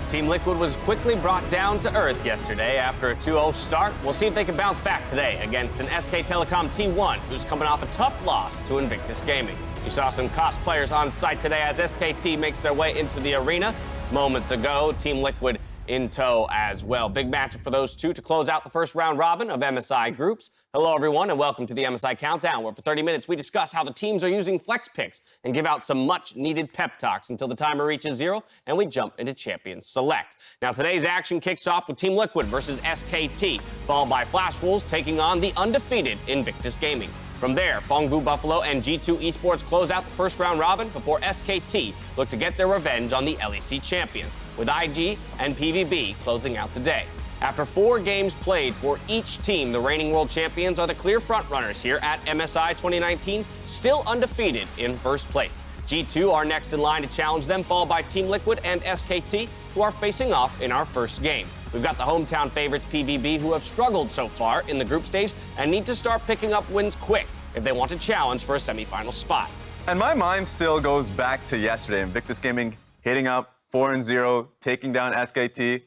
Team Liquid was quickly brought down to earth yesterday after a 2-0 start. We'll see if they can bounce back today against an SK Telecom T1 who's coming off a tough loss to Invictus Gaming. You saw some cost players on site today as SKT makes their way into the arena. Moments ago, Team Liquid in tow as well. Big matchup for those two to close out the first round robin of MSI groups. Hello, everyone, and welcome to the MSI Countdown, where for 30 minutes we discuss how the teams are using flex picks and give out some much-needed pep talks until the timer reaches 0 and we jump into Champions Select. Now, today's action kicks off with Team Liquid versus SKT, followed by Flash Wolves taking on the undefeated Invictus Gaming. From there, Fongvu Buffalo and G2 Esports close out the first round robin before SKT look to get their revenge on the LEC champions, with IG and PVB closing out the day. After 4 games played for each team, the reigning world champions are the clear frontrunners here at MSI 2019, still undefeated in first place. G2 are next in line to challenge them, followed by Team Liquid and SKT, who are facing off in our first game. We've got the hometown favorites PVB, who have struggled so far in the group stage and need to start picking up wins quick if they want to challenge for a semifinal spot. And my mind still goes back to yesterday. Invictus Gaming hitting up 4-0, taking down SKT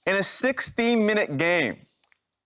in a 16-minute game.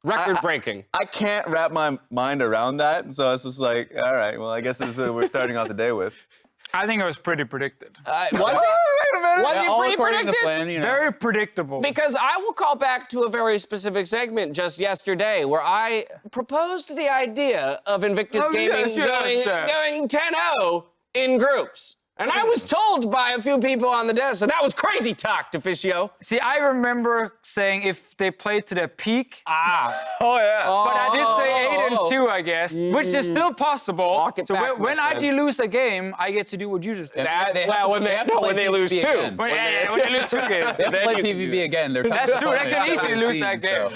Record-breaking. I can't wrap my mind around that, so it's just like, all right, well, I guess this is what we're starting off the day with. I think it was pretty predicted. Was it? Wait a minute. Was it all pretty according to predicted? plan, you know. Very predictable. Because I will call back to a very specific segment just yesterday where I proposed the idea of Invictus Gaming going 10-0 in groups. And I was told by a few people on the desk that was crazy talk, Deficio. See, I remember saying if they played to their peak, Oh, yeah. but I did say 8-2, I guess, which is still possible. Walk it So back, when my IG friend. lose a game, I get to do what you just did. When they lose PvP 2. again. When they lose 2 games. They have to play you can PvP again. They're That's true. They can easily lose that game.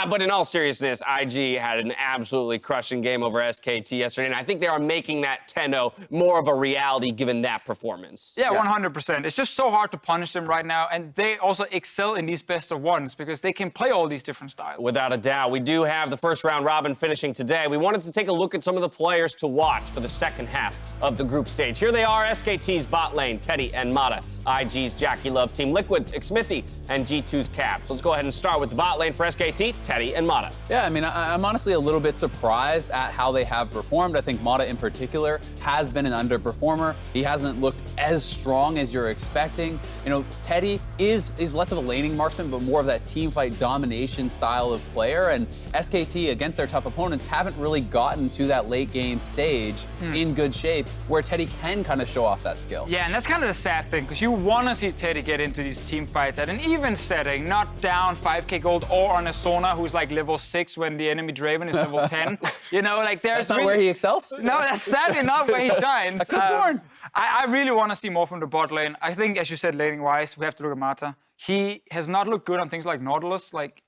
But in all seriousness, IG had an absolutely crushing game over SKT yesterday, and I think they are making that 10-0 more of a reality given that performance. Yeah, 100%. It's just so hard to punish them right now, and they also excel in these best of ones because they can play all these different styles. Without a doubt. We do have the first round robin finishing today. We wanted to take a look at some of the players to watch for the second half of the group stage. Here they are, SKT's bot lane, Teddy and Mata, IG's Jackie Love, Team Liquid's Xmithy, and G2's Caps. Let's go ahead and start with the bot lane for SKT, Teddy and Mata. Yeah, I mean, I'm honestly a little bit surprised at how they have performed. I think Mata in particular has been an underperformer. He hasn't looked as strong as you're expecting. You know, Teddy is less of a laning marksman, but more of that team fight domination style of player. And SKT, against their tough opponents, haven't really gotten to that late game stage in good shape where Teddy can kind of show off that skill. Yeah, and that's kind of the sad thing, because you want to see Teddy get into these team fights at an even setting, not down 5k gold or on a Sona who's like level 6 when the enemy Draven is level 10. You know, like there's That's not where he excels? No, that's sadly not where he shines. I could've sworn. I really want to see more from the bot lane. I think, as you said, laning-wise, we have to look at Mata. He has not looked good on things like Nautilus. Like,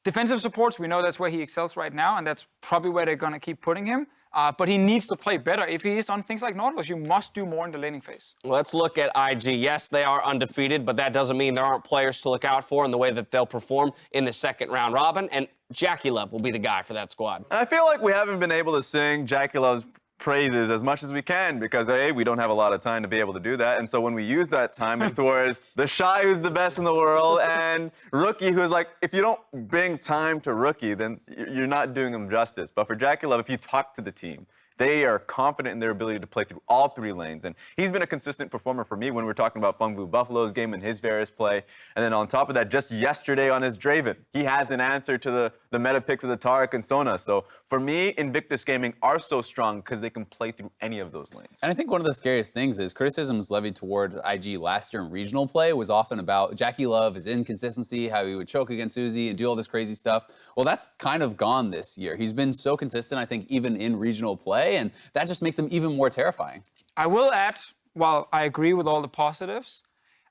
defensive supports, we know that's where he excels right now, and that's probably where they're going to keep putting him. But he needs to play better. If he is on things like Nautilus, you must do more in the laning phase. Let's look at IG. Yes, they are undefeated, but that doesn't mean there aren't players to look out for in the way that they'll perform in the second round robin, and Jackie Love will be the guy for that squad. And I feel like we haven't been able to sing Jackie Love's praises as much as we can because, A, we don't have a lot of time to be able to do that. And so when we use that time, it's towards the Shy who's the best in the world and Rookie who's like, if you don't bring time to Rookie, then you're not doing him justice. But for Jackie Love, if you talk to the team, they are confident in their ability to play through all 3 lanes. And he's been a consistent performer for me when we're talking about Fongvu Buffalo's game and his various play. And then on top of that, just yesterday on his Draven, he has an answer to the meta picks of the Taric and Sona. So for me, Invictus Gaming are so strong because they can play through any of those lanes. And I think one of the scariest things is criticisms levied toward IG last year in regional play was often about Jackie Love, his inconsistency, how he would choke against Uzi and do all this crazy stuff. Well, that's kind of gone this year. He's been so consistent, I think, even in regional play, and that just makes him even more terrifying. I will add, while I agree with all the positives,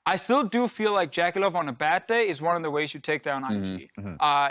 I still do feel like Jackie Love on a bad day is one of the ways you take down IG.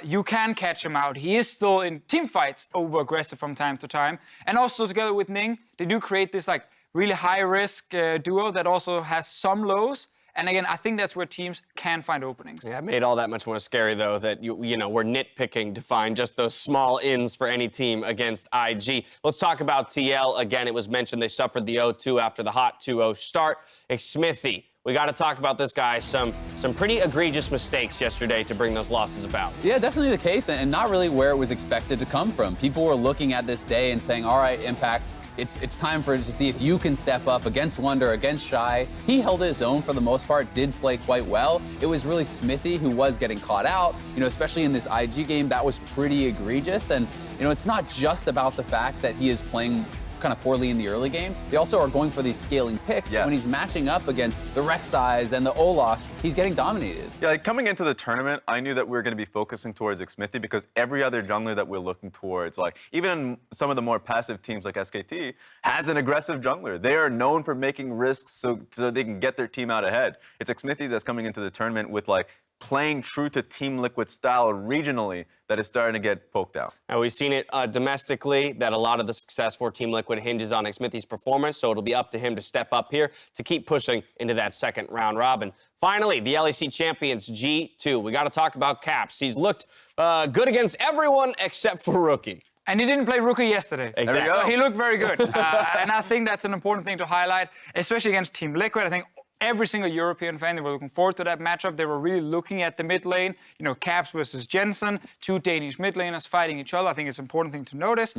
You can catch him out. He is still in team fights over-aggressive from time to time. And also together with Ning, they do create this like really high-risk duo that also has some lows. And again, I think that's where teams can find openings. Yeah, it made all that much more scary, though, that you know, we're nitpicking to find just those small ins for any team against IG. Let's talk about TL. Again, it was mentioned they suffered the 0-2 after the hot 2-0 start. Xmithy we got to talk about this guy. Some pretty egregious mistakes yesterday to bring those losses about. Yeah, definitely the case, and not really where it was expected to come from. People were looking at this day and saying, all right, Impact, it's time for it to see if you can step up against Wonder, against Shy. He held his own for the most part, did play quite well. It was really Smithy who was getting caught out, especially in this IG game. That was pretty egregious. And, it's not just about the fact that he is playing kind of poorly in the early game. They also are going for these scaling picks. Yes. When he's matching up against the Rek'Sais and the Olafs, he's getting dominated. Yeah, like coming into the tournament, I knew that we were going to be focusing towards Xmithie because every other jungler that we're looking towards, like even some of the more passive teams like SKT, has an aggressive jungler. They are known for making risks so they can get their team out ahead. It's Xmithie that's coming into the tournament with like playing true to Team Liquid style regionally that is starting to get poked out. And we've seen it domestically, that a lot of the success for Team Liquid hinges on Xmithie's performance, so it'll be up to him to step up here to keep pushing into that second round robin. Finally, the LEC champions, G2. We got to talk about Caps. He's looked good against everyone except for Rookie. And he didn't play Rookie yesterday. Exactly. There we go. So he looked very good. And I think that's an important thing to highlight, especially against Team Liquid. I think every single European fan, they were looking forward to that matchup. They were really looking at the mid lane. Caps versus Jensen, two Danish mid laners fighting each other. I think it's an important thing to notice.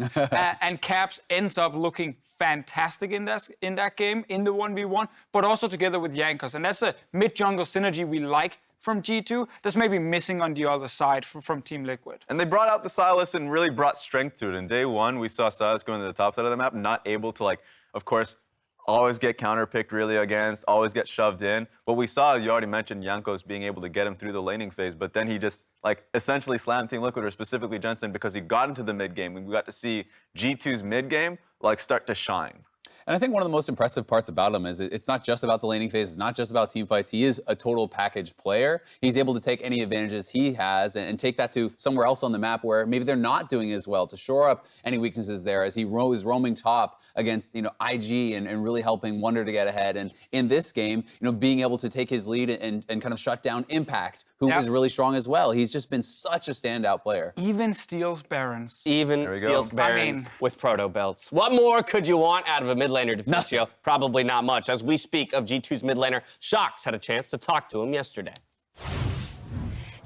And Caps ends up looking fantastic in that game, in the 1v1, but also together with Jankos. And that's a mid-jungle synergy we like from G2 that's maybe missing on the other side from Team Liquid. And they brought out the Sylas and really brought strength to it. In day one, we saw Sylas going to the top side of the map, not able to, of course, always get counterpicked really against, always get shoved in. What we saw, you already mentioned Jankos being able to get him through the laning phase, but then he just essentially slammed Team Liquid, or specifically Jensen, because he got into the mid game. We got to see G2's mid game start to shine. And I think one of the most impressive parts about him is it's not just about the laning phase, it's not just about team fights. He is a total package player. He's able to take any advantages he has and take that to somewhere else on the map where maybe they're not doing as well, to shore up any weaknesses there as he is roaming top against IG and really helping Wonder to get ahead. And in this game, being able to take his lead and kind of shut down Impact, who was really strong as well. He's just been such a standout player. Even steals Barons. Even steals Barons with proto belts. What more could you want out of a mid laner, Deficio? Probably not much. As we speak of G2's mid laner, Shox had a chance to talk to him yesterday.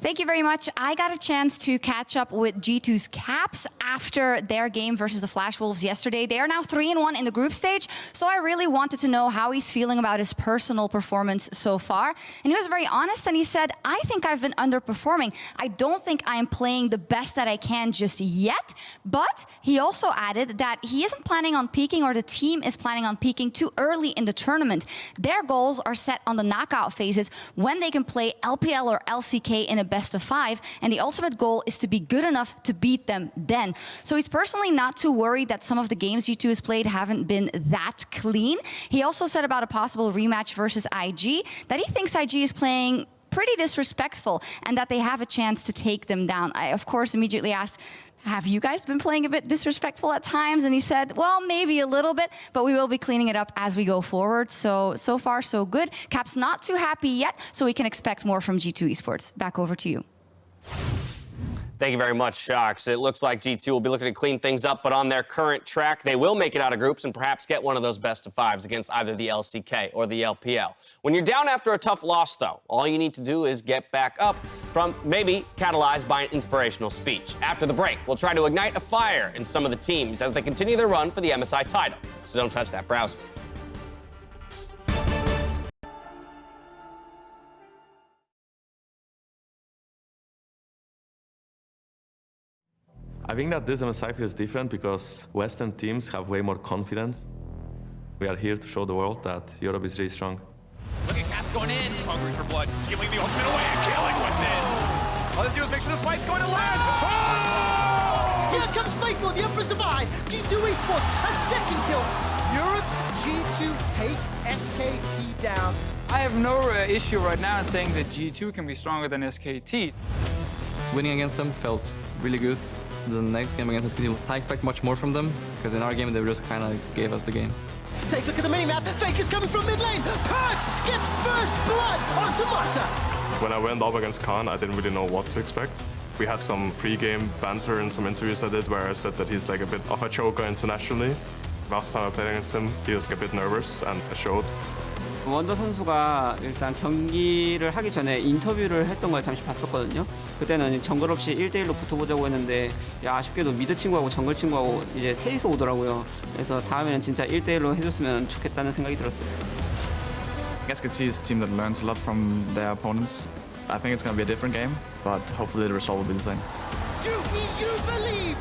Thank you very much. I got a chance to catch up with G2's Caps after their game versus the Flash Wolves yesterday. They are now 3-1 in the group stage, so I really wanted to know how he's feeling about his personal performance so far. And he was very honest, and he said, I think I've been underperforming. I don't think I am playing the best that I can just yet, but he also added that he isn't planning on peaking, or the team is planning on peaking too early in the tournament. Their goals are set on the knockout phases when they can play LPL or LCK in a best of 5, and the ultimate goal is to be good enough to beat them then. So he's personally not too worried that some of the games G2 has played haven't been that clean. He also said about a possible rematch versus IG that he thinks IG is playing pretty disrespectful and that they have a chance to take them down. I, of course, immediately asked, have you guys been playing a bit disrespectful at times? And he said, well, maybe a little bit, but we will be cleaning it up as we go forward. So far, so good. Cap's not too happy yet, so we can expect more from G2 Esports. Back over to you. Thank you very much, Shox. It looks like G2 will be looking to clean things up, but on their current track, they will make it out of groups and perhaps get one of those best of 5s against either the LCK or the LPL. When you're down after a tough loss, though, all you need to do is get back up from maybe catalyzed by an inspirational speech. After the break, we'll try to ignite a fire in some of the teams as they continue their run for the MSI title. So don't touch that browser. I think that this MSI is different because Western teams have way more confidence. We are here to show the world that Europe is really strong. Look at Caps going in. Hungry for blood. Stealing the ultimate away and killing with it. All they do is make sure this fight's going to land. Oh! Here comes Faker, the Emperor's Divide. G2 Esports, a second kill. Europe's G2 take SKT down. I have no issue right now in saying that G2 can be stronger than SKT. Winning against them felt really good. The next game against SKT, I expect much more from them, because in our game they just kind of gave us the game. Take a look at the minimap. Faker's coming from mid lane. Perks gets first blood onto Mata. When I went up against Khan, I didn't really know what to expect. We had some pre-game banter and some interviews I did where I said that he's like a bit of a choker internationally. Last time I played against him, he was like a bit nervous, and I showed. 원더 선수가 일단 경기를 하기 전에 인터뷰를 했던 걸 잠시 봤었거든요. 그때는 정글 없이 1대1로 붙어보자고 했는데 아쉽게도 미드 친구하고 정글 친구하고 이제 셋이서 오더라고요. 그래서 다음에는 진짜 1대1로 해줬으면 좋겠다는 생각이 들었어요. SKT is a team that learns a lot from their opponents. I think it's going to be a different game, but hopefully the result will be the same. Do you believe?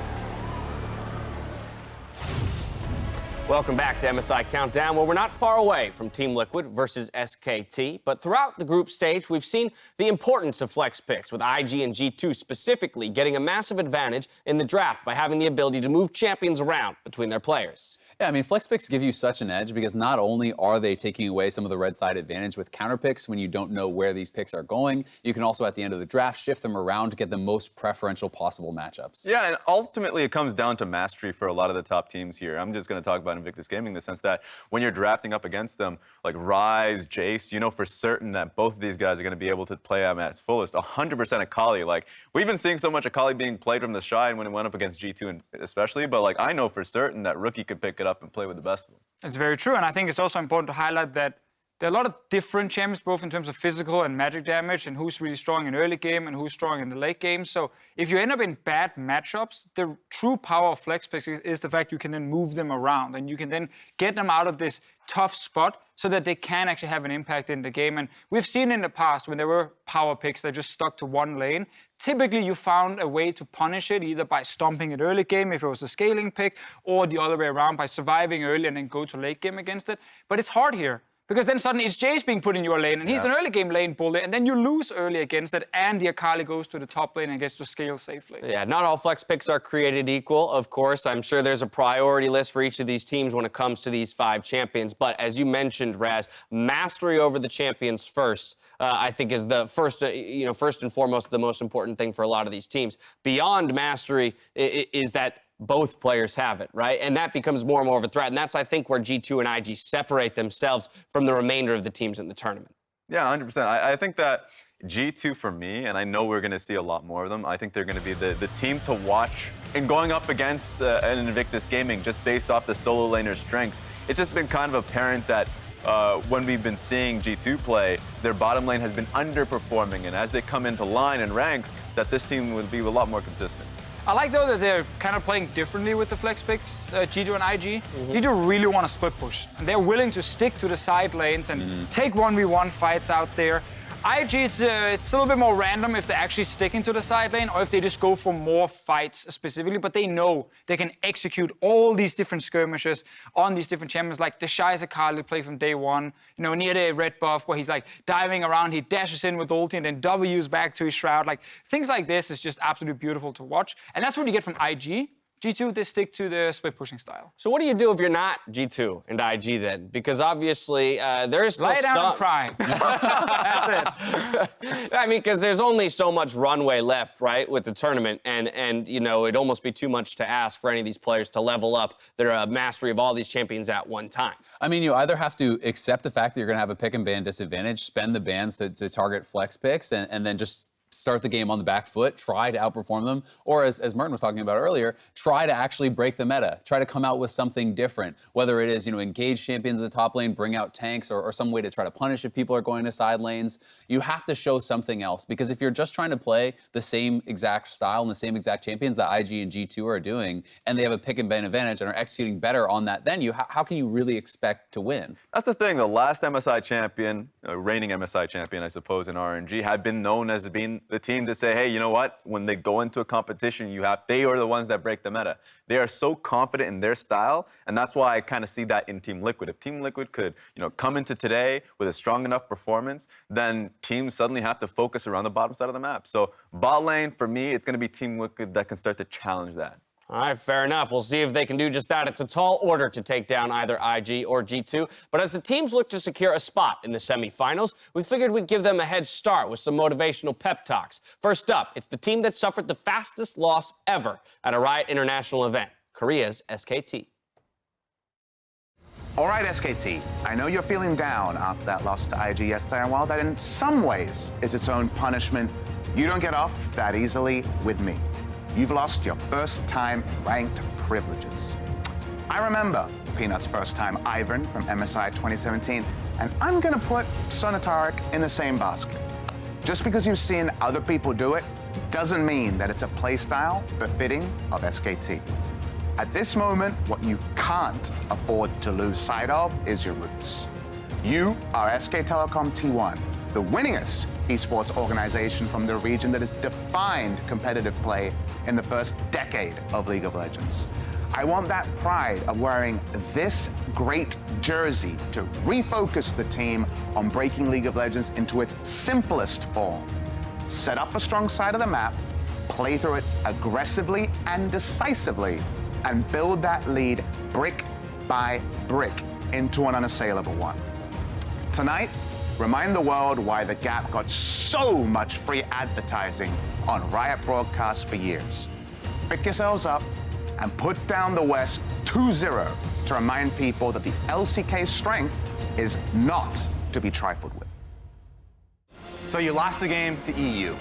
Welcome back to MSI Countdown, where we're not far away from Team Liquid versus SKT. But throughout the group stage, we've seen the importance of flex picks, with IG and G2 specifically getting a massive advantage in the draft by having the ability to move champions around between their players. Yeah, I mean, flex picks give you such an edge because not only are they taking away some of the red side advantage with counter picks when you don't know where these picks are going, you can also at the end of the draft shift them around to get the most preferential possible matchups. Yeah, and ultimately it comes down to mastery for a lot of the top teams here. I'm just going to talk about Invictus Gaming in the sense that when you're drafting up against them, like Ryze, Jace, you know for certain that both of these guys are going to be able to play them at its fullest. 100% Akali. Like, we've been seeing so much Akali being played from the Shy and when it went up against G2 and especially, but like I know for certain that Rookie could pick it up and play with the best of them. It's very true, and I think it's also important to highlight that there are a lot of different champions, both in terms of physical and magic damage, and who's really strong in early game and who's strong in the late game. So if you end up in bad matchups, the true power of flex picks is the fact you can then move them around, and you can then get them out of this tough spot so that they can actually have an impact in the game. And we've seen in the past when there were power picks that just stuck to one lane, typically you found a way to punish it either by stomping it early game if it was a scaling pick, or the other way around by surviving early and then go to late game against it. But it's hard here, because then suddenly it's Jace being put in your lane, and he's an early game lane bully, and then you lose early against it, and the Akali goes to the top lane and gets to scale safely. Yeah, not all flex picks are created equal, of course. I'm sure there's a priority list for each of these teams when it comes to these 5 champions. But as you mentioned, Raz, mastery over the champions first, I think is the first, first and foremost, the most important thing for a lot of these teams. Beyond mastery is that both players have it, right? And that becomes more and more of a threat. And that's, I think, where G2 and IG separate themselves from the remainder of the teams in the tournament. Yeah, 100%. I think that G2 for me, and I know we're going to see a lot more of them, I think they're going to be the team to watch in going up against an Invictus Gaming just based off the solo laner's strength. It's just been kind of apparent that when we've been seeing G2 play, their bottom lane has been underperforming. And as they come into line and ranks, that this team would be a lot more consistent. I like, though, that they're kind of playing differently with the flex picks, G2 and IG. G2 really want to split push, and they're willing to stick to the side lanes and take 1v1 fights out there. IG, it's a little bit more random if they're actually sticking to the side lane or if they just go for more fights specifically, but they know they can execute all these different skirmishes on these different champions, like the Shy's Akali play from day one, near the red buff where he's like diving around, he dashes in with ulti and then W's back to his shroud. Like, things like this is just absolutely beautiful to watch. And that's what you get from IG. G2, they stick to the split pushing style. So what do you do if you're not G2 and IG then? Because obviously there's still Lie down and cry. That's it. I mean, because there's only so much runway left, right, with the tournament, and it'd almost be too much to ask for any of these players to level up their mastery of all these champions at one time. I mean, you either have to accept the fact that you're going to have a pick and ban disadvantage, spend the bans to target flex picks, and then just start the game on the back foot, try to outperform them, or as Martin was talking about earlier, try to actually break the meta, try to come out with something different, whether it is, engage champions in the top lane, bring out tanks, or some way to try to punish if people are going to side lanes. You have to show something else, because if you're just trying to play the same exact style and the same exact champions that IG and G2 are doing, and they have a pick and ban advantage and are executing better on that venue, how can you really expect to win? That's the thing. The last MSI champion, reigning MSI champion, I suppose, in RNG, had been known as being the team to say, hey, you know what? When they go into a competition, they are the ones that break the meta. They are so confident in their style, and that's why I kind of see that in Team Liquid. If Team Liquid could, come into today with a strong enough performance, then teams suddenly have to focus around the bottom side of the map. So bot lane, for me, it's going to be Team Liquid that can start to challenge that. All right, fair enough. We'll see if they can do just that. It's a tall order to take down either IG or G2. But as the teams look to secure a spot in the semifinals, we figured we'd give them a head start with some motivational pep talks. First up, it's the team that suffered the fastest loss ever at a Riot International event, Korea's SKT. All right, SKT, I know you're feeling down after that loss to IG yesterday, and while that in some ways is its own punishment, you don't get off that easily with me. You've lost your first-time ranked privileges. I remember Peanut's first time Ivan from MSI 2017, and I'm gonna put Sonatarek in the same basket. Just because you've seen other people do it doesn't mean that it's a playstyle befitting of SKT. At this moment, what you can't afford to lose sight of is your roots. You are SK Telecom T1, the winningest esports organization from the region that has defined competitive play in the first decade of League of Legends. I want that pride of wearing this great jersey to refocus the team on breaking League of Legends into its simplest form. Set up a strong side of the map, play through it aggressively and decisively, and build that lead brick by brick into an unassailable one. Tonight, remind the world why the Gap got so much free advertising on Riot broadcasts for years. Pick yourselves up and put down the West 2-0 to remind people that the LCK's strength is not to be trifled with. So you lost the game to EU.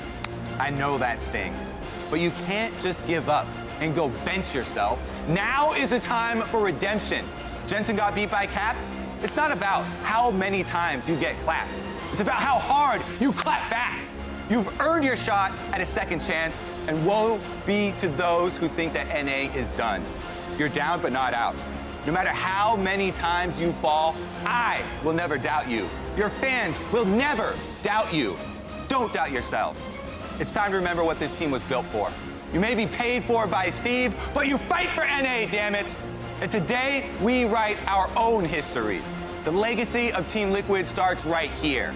I know that stings, but you can't just give up and go bench yourself. Now is the time for redemption. Jensen got beat by Caps. It's not about how many times you get clapped. It's about how hard you clap back. You've earned your shot at a second chance, and woe be to those who think that NA is done. You're down but not out. No matter how many times you fall, I will never doubt you. Your fans will never doubt you. Don't doubt yourselves. It's time to remember what this team was built for. You may be paid for by Steve, but you fight for NA, damn it. And today, we write our own history. The legacy of Team Liquid starts right here.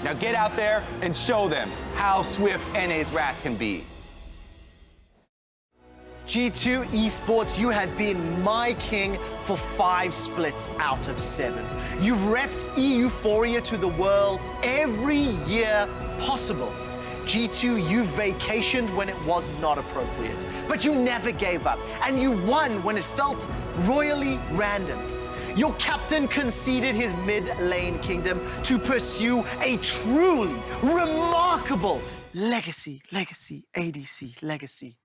Now get out there and show them how swift NA's wrath can be. G2 Esports, you have been my king for 5 splits out of 7. You've repped Euphoria to the world every year possible. G2, you vacationed when it was not appropriate, but you never gave up, and you won when it felt royally random. Your captain conceded his mid-lane kingdom to pursue a truly remarkable legacy, ADC legacy.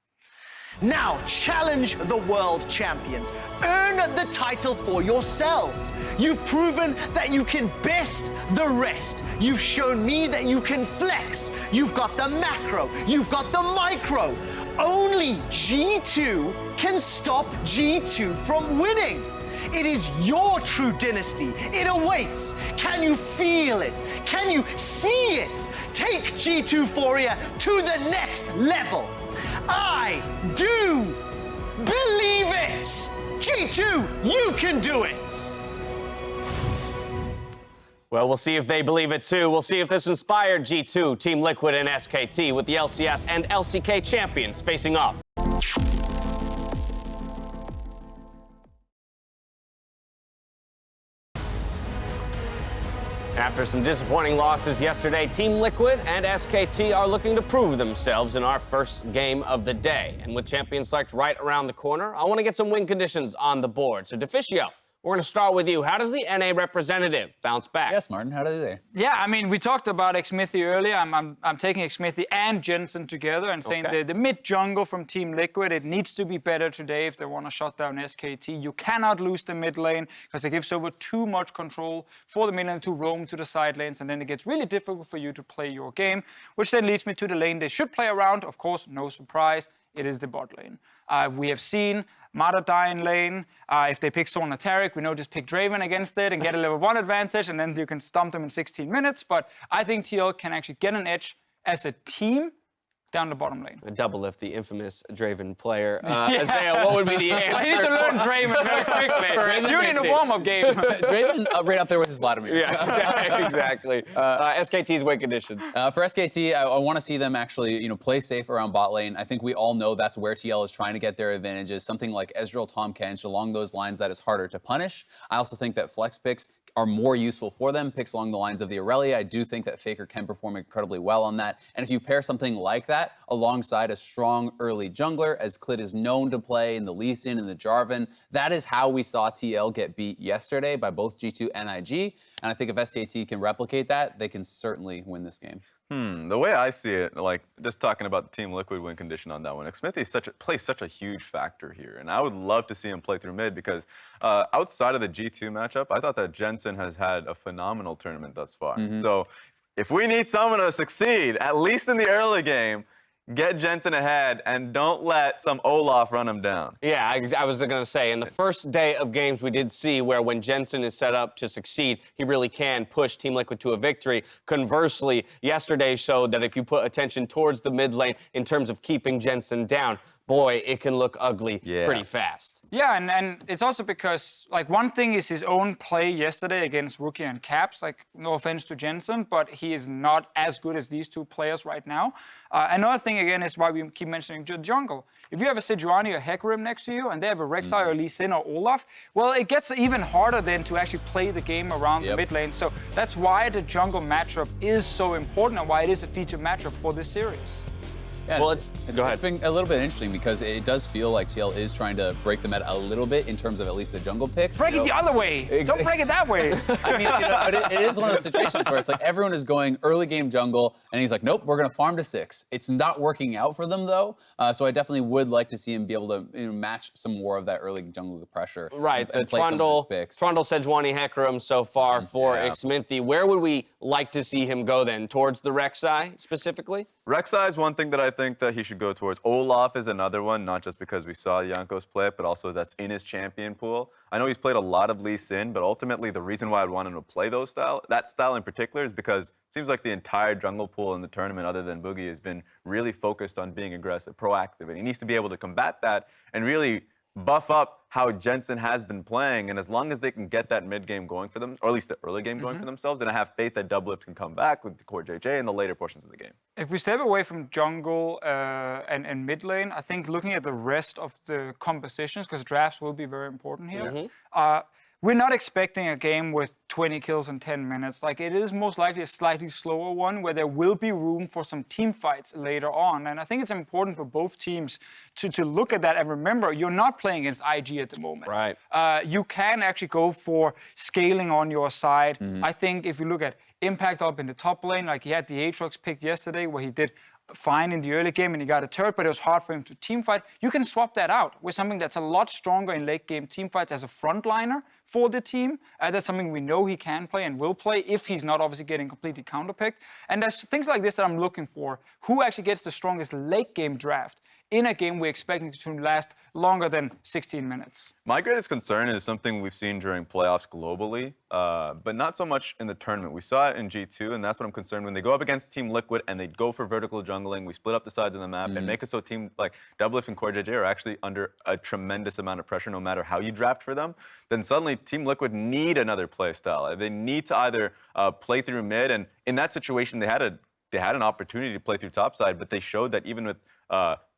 Now challenge the world champions. Earn the title for yourselves. You've proven that you can best the rest. You've shown me that you can flex. You've got the macro. You've got the micro. Only G2 can stop G2 from winning. It is your true dynasty. It awaits. Can you feel it? Can you see it? Take G2phoria to the next level. I do believe it. G2, you can do it. Well, we'll see if they believe it too. We'll see if this inspired G2, Team Liquid, and SKT with the LCS and LCK champions facing off. After some disappointing losses yesterday, Team Liquid and SKT are looking to prove themselves in our first game of the day. And with Champion Select right around the corner, I want to get some win conditions on the board. So, Deficio, we're going to start with you. How does the NA representative bounce back? Yes, Martin, how do they? Yeah, I mean, we talked about Xmithy earlier. I'm taking Xmithy and Jensen together and saying the mid-jungle from Team Liquid, it needs to be better today if they want to shut down SKT. You cannot lose the mid lane because it gives over too much control for the mid lane to roam to the side lanes, and then it gets really difficult for you to play your game, which then leads me to the lane they should play around. Of course, no surprise, it is the bot lane. We have seen Mata die in lane. If they pick Sonatarek, we know just pick Draven against it and get a level 1 advantage, and then you can stomp them in 16 minutes. But I think TL can actually get an edge as a team down the bottom lane. A double lift, the infamous Draven player. Isaiah, what would be the answer? I need to learn Draven very quickly. Do it in a warm-up game. Draven right up there with his Vladimir. Yeah, exactly. SKT's win conditions. For SKT, I want to see them actually, play safe around bot lane. I think we all know that's where TL is trying to get their advantages. Something like Ezreal, Tahm Kench, along those lines, that is harder to punish. I also think that flex picks are more useful for them. Picks along the lines of the Aurelia. I do think that Faker can perform incredibly well on that. And if you pair something like that alongside a strong early jungler, as Clit is known to play in the Lee Sin and the Jarvan, that is how we saw TL get beat yesterday by both G2 and IG. And I think if SKT can replicate that, they can certainly win this game. The way I see it, like just talking about the Team Liquid win condition on that one, Smithy plays such a huge factor here, and I would love to see him play through mid because outside of the G2 matchup, I thought that Jensen has had a phenomenal tournament thus far. So if we need someone to succeed, at least in the early game, get Jensen ahead and don't let some Olaf run him down. Yeah, I was going to say, in the first day of games, we did see where when Jensen is set up to succeed, he really can push Team Liquid to a victory. Conversely, yesterday showed that if you put attention towards the mid lane in terms of keeping Jensen down, boy, it can look ugly pretty fast. Yeah, and it's also because, like, one thing is his own play yesterday against Rookie and Caps. Like, no offense to Jensen, but he is not as good as these two players right now. Another thing, again, is why we keep mentioning jungle. If you have a Sejuani or Hecarim next to you, and they have a Rek'Sai or Lee Sin or Olaf, well, it gets even harder then to actually play the game around the mid lane. So that's why the jungle matchup is so important and why it is a featured matchup for this series. Yeah, well, it's been a little bit interesting because it does feel like TL is trying to break the meta a little bit in terms of at least the jungle picks. Break it the other way. Don't break it that way. I mean, but it is one of those situations where it's like everyone is going early game jungle, and he's like, nope, we're going to farm to 6. It's not working out for them, though. So I definitely would like to see him be able to match some more of that early jungle pressure. Right, and the Trundle, Sejuani, Hecarim so far for Xminthy. Where would we like to see him go then? Towards the Rek'Sai specifically? Rek'Sai is one thing that I think that he should go towards. Olaf is another one, not just because we saw Jankos play it, but also that's in his champion pool. I know he's played a lot of Lee Sin, but ultimately the reason why I'd want him to play that style in particular is because it seems like the entire jungle pool in the tournament, other than Boogie, has been really focused on being aggressive, proactive, and he needs to be able to combat that and really buff up how Jensen has been playing, and as long as they can get that mid game going for them, or at least the early game going for themselves, then I have faith that Doublelift can come back with the core JJ in the later portions of the game. If we step away from jungle and mid lane, I think looking at the rest of the compositions, because drafts will be very important here, we're not expecting a game with 20 kills in 10 minutes. Like, it is most likely a slightly slower one where there will be room for some team fights later on. And I think it's important for both teams to look at that and remember, you're not playing against IG at the moment. Right. You can actually go for scaling on your side. I think if you look at Impact up in the top lane, like he had the Aatrox pick yesterday where he did fine in the early game and he got a turret, but it was hard for him to teamfight. You can swap that out with something that's a lot stronger in late game teamfights as a frontliner for the team. That's something we know he can play and will play if he's not obviously getting completely counterpicked. And there's things like this that I'm looking for. Who actually gets the strongest late game draft in a game we're expecting to last longer than 16 minutes? My greatest concern is something we've seen during playoffs globally, but not so much in the tournament. We saw it in G2, and that's what I'm concerned when they go up against Team Liquid and they go for vertical jungling. We split up the sides of the map and make it so team like Doublelift and Core JJ are actually under a tremendous amount of pressure no matter how you draft for them. Then suddenly Team Liquid need another play style. They need to either play through mid, and in that situation they had an opportunity to play through topside, but they showed that even with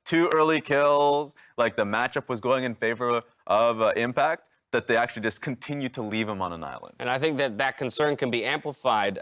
2 early kills, like the matchup was going in favor of Impact, that they actually just continue to leave him on an island. And I think that concern can be amplified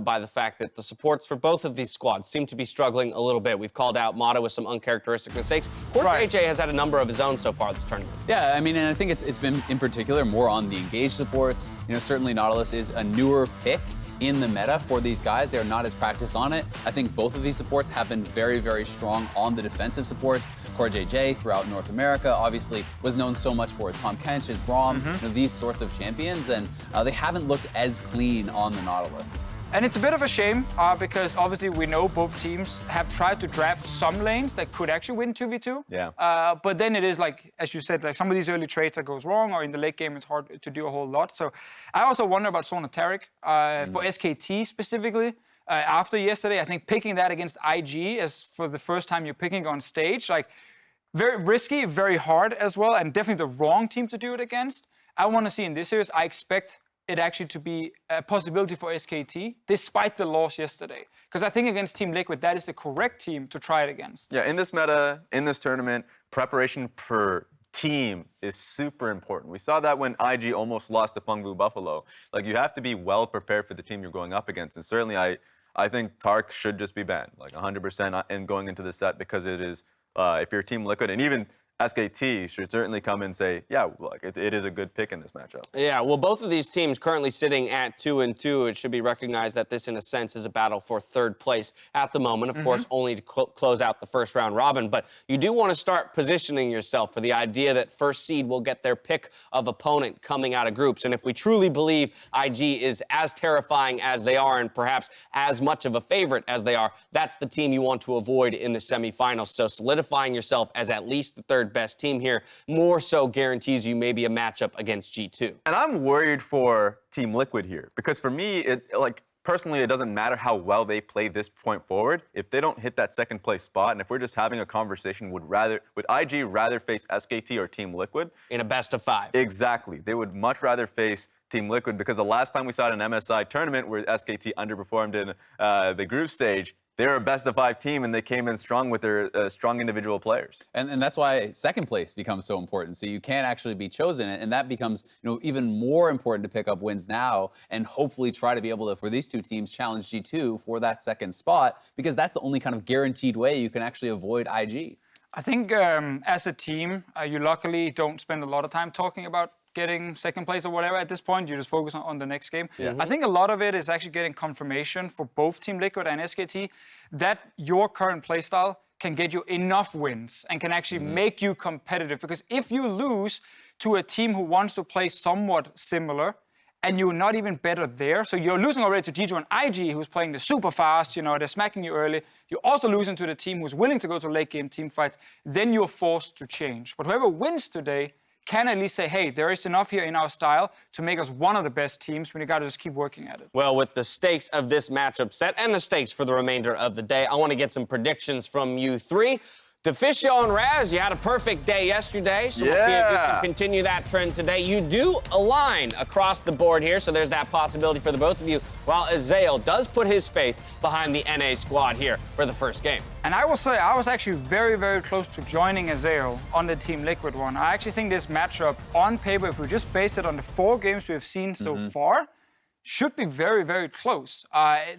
by the fact that the supports for both of these squads seem to be struggling a little bit. We've called out Mata with some uncharacteristic mistakes. Core AJ has had a number of his own so far this tournament. Yeah, I mean, and I think it's been in particular more on the engaged supports. You know, certainly Nautilus is a newer pick in the meta for these guys. They're not as practiced on it. I think both of these supports have been very, very strong on the defensive supports. Core JJ throughout North America obviously was known so much for his Tahm Kench, his Braum, you know, these sorts of champions, and they haven't looked as clean on the Nautilus. And it's a bit of a shame because obviously we know both teams have tried to draft some lanes that could actually win 2v2. Yeah. But then it is like, as you said, like some of these early trades that goes wrong, or in the late game it's hard to do a whole lot. So I also wonder about Sona Taric for SKT specifically. After yesterday, I think picking that against IG as for the first time you're picking on stage, like very risky, very hard as well, and definitely the wrong team to do it against. I want to see in this series, I expect it actually to be a possibility for SKT, despite the loss yesterday. Because I think against Team Liquid, that is the correct team to try it against. Yeah, in this meta, in this tournament, preparation per team is super important. We saw that when IG almost lost to Fengbu Buffalo. Like, you have to be well prepared for the team you're going up against. And certainly, I think Tark should just be banned, like 100% in going into the set, because it is, if you're Team Liquid, and even SKT should certainly come and say, yeah, like it is a good pick in this matchup. Yeah, well, both of these teams currently sitting at 2-2. It should be recognized that this, in a sense, is a battle for third place at the moment. Of course, only to close out the first round robin. But you do want to start positioning yourself for the idea that first seed will get their pick of opponent coming out of groups. And if we truly believe IG is as terrifying as they are and perhaps as much of a favorite as they are, that's the team you want to avoid in the semifinals. So solidifying yourself as at least the third best team here more so guarantees you maybe a matchup against G2. And I'm worried for Team Liquid here because for me, personally, it doesn't matter how well they play this point forward. If they don't hit that second place spot, and if we're just having a conversation, would IG rather face SKT or Team Liquid? In a best of 5. Exactly. They would much rather face Team Liquid because the last time we saw it in an MSI tournament where SKT underperformed in the group stage, they were a best-of-5 team, and they came in strong with their strong individual players. And that's why second place becomes so important. So you can't actually be chosen, and that becomes even more important to pick up wins now and hopefully try to be able to, for these two teams, challenge G2 for that second spot, because that's the only kind of guaranteed way you can actually avoid IG. I think as a team, you luckily don't spend a lot of time talking about getting second place or whatever at this point. You just focus on the next game. Yeah. I think a lot of it is actually getting confirmation for both Team Liquid and SKT that your current playstyle can get you enough wins and can actually make you competitive. Because if you lose to a team who wants to play somewhat similar and you're not even better there, so you're losing already to G2 and IG, who's playing the super fast, they're smacking you early. You're also losing to the team who's willing to go to late game team fights. Then you're forced to change. But whoever wins today can at least say, hey, there is enough here in our style to make us one of the best teams. We got to just keep working at it. Well, with the stakes of this matchup set and the stakes for the remainder of the day, I want to get some predictions from you three. Deficio and Raz, you had a perfect day yesterday, so we'll see if you can continue that trend today. You do align across the board here, so there's that possibility for the both of you, while Azael does put his faith behind the NA squad here for the first game. And I will say, I was actually very, very close to joining Azael on the Team Liquid one. I actually think this matchup, on paper, if we just base it on the 4 games we've seen so far, should be very, very close.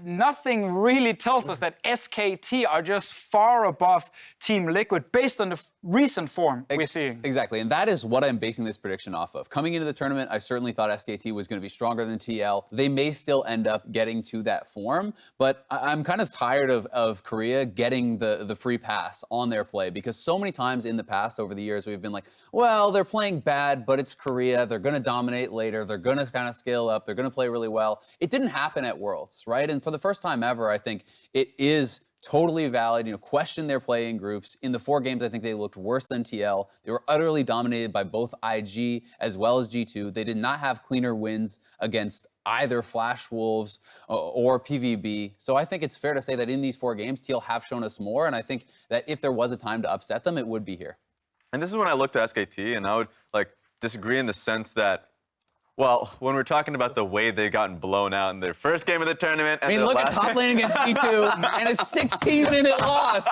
Nothing really tells us that SKT are just far above Team Liquid based on the recent form we're seeing. Exactly, and that is what I'm basing this prediction off of. Coming into the tournament, I certainly thought SKT was going to be stronger than TL. They may still end up getting to that form, but I'm kind of tired of Korea getting the free pass on their play, because so many times in the past, over the years, we've been like, well, they're playing bad, but it's Korea. They're going to dominate later. They're going to kind of scale up. They're going to play really well. It didn't happen at Worlds, right? And for the first time ever, I think it is totally valid, question their play in groups. In the 4 games, I think they looked worse than TL. They were utterly dominated by both IG as well as G2. They did not have cleaner wins against either Flash Wolves or PVB. So I think it's fair to say that in these 4 games, TL have shown us more, and I think that if there was a time to upset them, it would be here. And this is when I looked at SKT, and I would disagree in the sense that, well, when we're talking about the way they've gotten blown out in their first game of the tournament. And look at top lane against G2 and a 16-minute loss.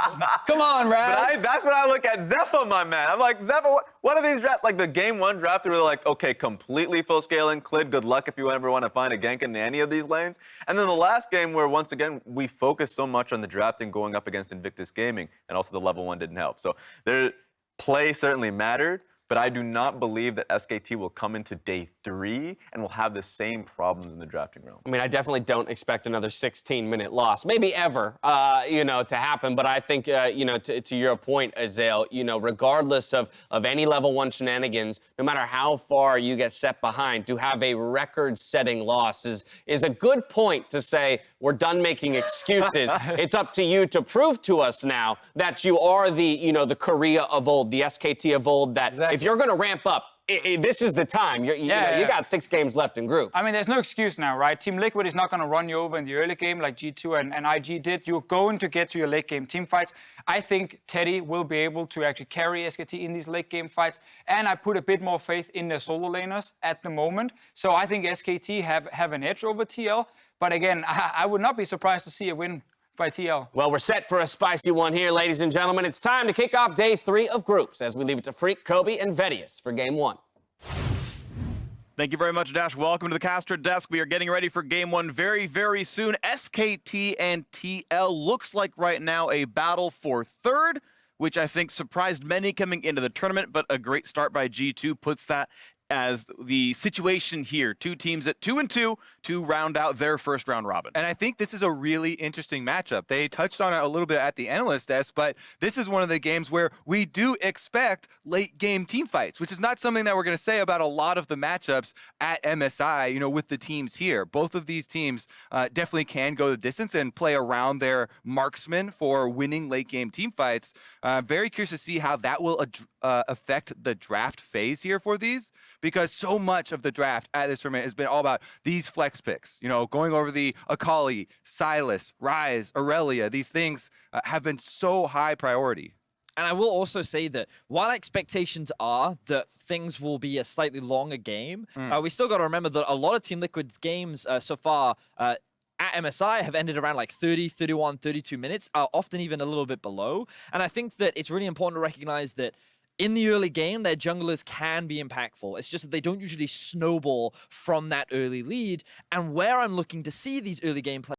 Come on, Raz. That's when I look at Zephyr, my man. I'm like, Zephyr, what are these drafts? Like the game 1 draft, they were like, okay, completely full scaling. Clid, good luck if you ever want to find a gank in any of these lanes. And then the last game where, once again, we focused so much on the drafting going up against Invictus Gaming, and also the level 1 didn't help. So their play certainly mattered. But I do not believe that SKT will come into day 3 and will have the same problems in the drafting realm. I mean, I definitely don't expect another 16-minute loss, maybe ever, to happen. But I think, to your point, Azael, regardless of any level 1 shenanigans, no matter how far you get set behind, to have a record-setting loss is a good point to say we're done making excuses. It's up to you to prove to us now that you are the Korea of old, the SKT of old, that if you're going to ramp up, this is the time. You got 6 games left in groups. I mean, there's no excuse now, right? Team Liquid is not going to run you over in the early game like G2 and IG did. You're going to get to your late game team fights. I think Teddy will be able to actually carry SKT in these late game fights. And I put a bit more faith in their solo laners at the moment. So I think SKT have an edge over TL. But again, I would not be surprised to see a win by TL. Well, we're set for a spicy one here, ladies and gentlemen. It's time to kick off day 3 of groups as we leave it to Freak, Kobe, and Vedius for game 1. Thank you very much, Dash. Welcome to the caster desk. We are getting ready for game 1 very, very soon. SKT and TL looks like right now a battle for third, which I think surprised many coming into the tournament, but a great start by G2 puts that as the situation here. Two teams at 2-2 to round out their first round robin. And I think this is a really interesting matchup. They touched on it a little bit at the analyst desk, but this is one of the games where we do expect late game team fights, which is not something that we're going to say about a lot of the matchups at MSI, with the teams here. Both of these teams definitely can go the distance and play around their marksmen for winning late game team fights. Very curious to see how that will affect the draft phase here for these, because so much of the draft at this tournament has been all about these flex picks, going over the Akali, Silas, Ryze, Aurelia. These things have been so high priority. And I will also say that while expectations are that things will be a slightly longer game, we still got to remember that a lot of Team Liquid's games so far at MSI have ended around like 30, 31, 32 minutes, often even a little bit below. And I think that it's really important to recognize that in the early game, their junglers can be impactful. It's just that they don't usually snowball from that early lead. And where I'm looking to see these early game players